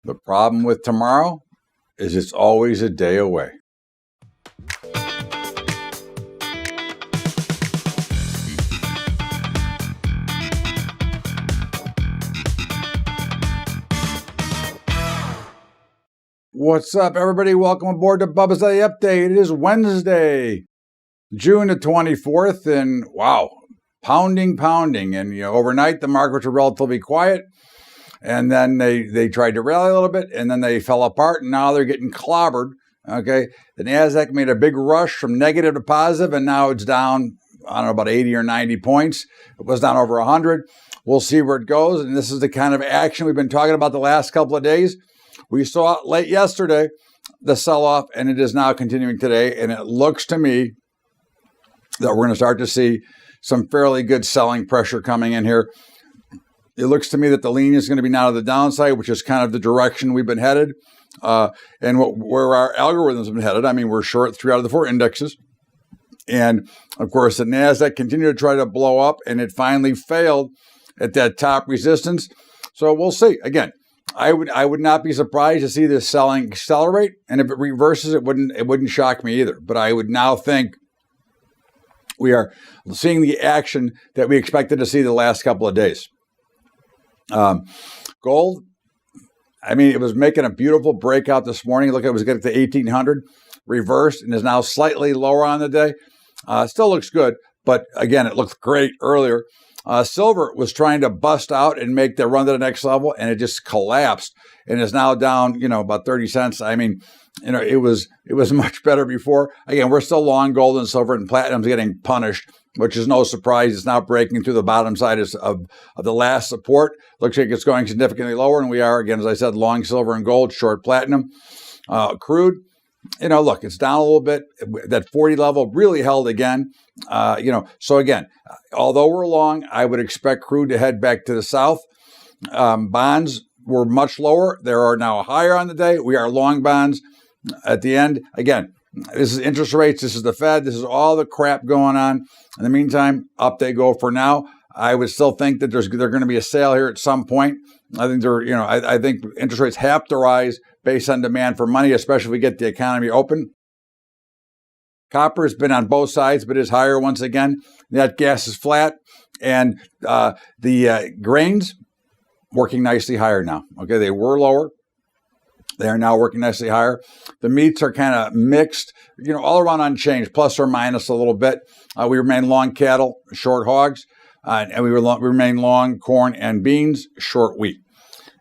The problem with tomorrow is it's always a day away. What's up, everybody? Welcome aboard to Bubba's Daily Update. It is Wednesday, June the 24th, and wow, pounding. And, overnight the markets were relatively quiet, and then they tried to rally a little bit, and then they fell apart, and now they're getting clobbered, okay? The NASDAQ made a big rush from negative to positive, and now it's down, I don't know, about 80 or 90 points. It was down over 100. We'll see where it goes, and this is the kind of action we've been talking about the last couple of days. We saw it late yesterday, the sell-off, and it is now continuing today. And it looks to me that we're going to start to see some fairly good selling pressure coming in here. It looks to me that the lean is going to be now to the downside, which is kind of the direction we've been headed, and where our algorithms have been headed. I mean, we're short 3 out of the 4 indexes. And, of course, the NASDAQ continued to try to blow up, and it finally failed at that top resistance. So we'll see. Again, I would not be surprised to see this selling accelerate, and if it reverses, it wouldn't shock me either. But I would now think we are seeing the action that we expected to see the last couple of days. Gold, I mean, it was making a beautiful breakout this morning. Look, it was getting to 1800, reversed, and is now slightly lower on the day. Still looks good, but again, it looked great earlier. Silver was trying to bust out and make the run to the next level, and it just collapsed and is now down, about 30 cents. I mean, it was much better before. Again, we're still long gold and silver, and platinum's getting punished, which is no surprise. It's now breaking through the bottom side of the last support. Looks like it's going significantly lower, and we are, again, as I said, long silver and gold, short platinum. Crude, look, it's down a little bit. That 40 level really held again. So again, although we're long, I would expect crude to head back to the south. Bonds were much lower. They are now higher on the day. We are long bonds at the end. Again, this is interest rates. This is the Fed. This is all the crap going on. In the meantime, up they go for now. I would still think that there's going to be a sale here at some point. I think I think interest rates have to rise based on demand for money, especially if we get the economy open. Copper has been on both sides, but is higher once again. That gas is flat, and the grains working nicely higher now. Okay, they were lower. They are now working nicely higher. The meats are kind of mixed, all around unchanged, plus or minus a little bit. We remain long cattle, short hogs, and we remain long corn and beans, short wheat.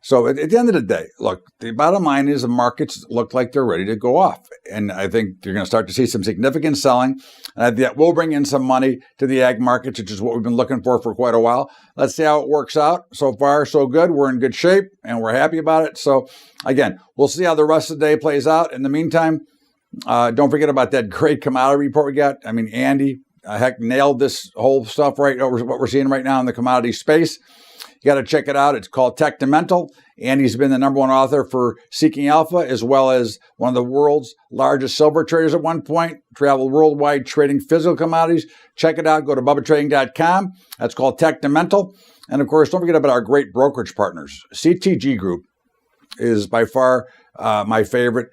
So at the end of the day, look, the bottom line is the markets look like they're ready to go off. And I think you're going to start to see some significant selling. And that will bring in some money to the ag markets, which is what we've been looking for quite a while. Let's see how it works out. So far, so good. We're in good shape, and we're happy about it. So again, we'll see how the rest of the day plays out. In the meantime, don't forget about that great commodity report we got. I mean, Andy, nailed this whole stuff right over what we're seeing right now in the commodity space. You got to check it out. It's called Technimental. Andy's been the number one author for Seeking Alpha, as well as one of the world's largest silver traders at one point, traveled worldwide trading physical commodities. Check it out. Go to BubbaTrading.com. That's called Technimental. And of course, don't forget about our great brokerage partners. CTG Group is by far my favorite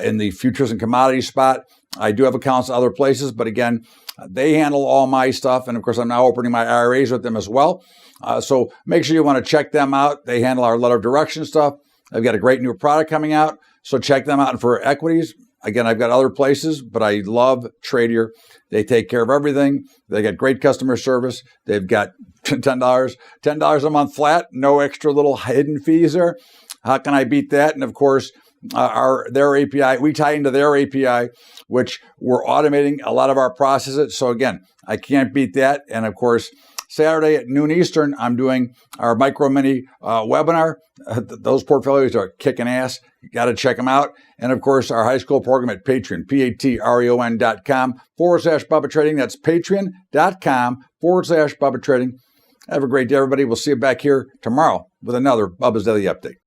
in the futures and commodities spot. I do have accounts in other places, but again, they handle all my stuff. And of course, I'm now opening my IRAs with them as well. So make sure you want to check them out. They handle our letter of direction stuff. They've got a great new product coming out. So check them out. And for equities, again, I've got other places, but I love Tradier. They take care of everything. They got great customer service. They've got $10 a month flat, no extra little hidden fees there. How can I beat that? And of course, their API, we tie into their API, which we're automating a lot of our processes. So again, I can't beat that. And of course, Saturday at noon Eastern, I'm doing our micro mini webinar. Those portfolios are kicking ass. You got to check them out. And of course, our high school program at Patreon, patreon.com/Bubba Trading. That's patreon.com/Bubba Trading. Have a great day, everybody. We'll see you back here tomorrow with another Bubba's Daily Update.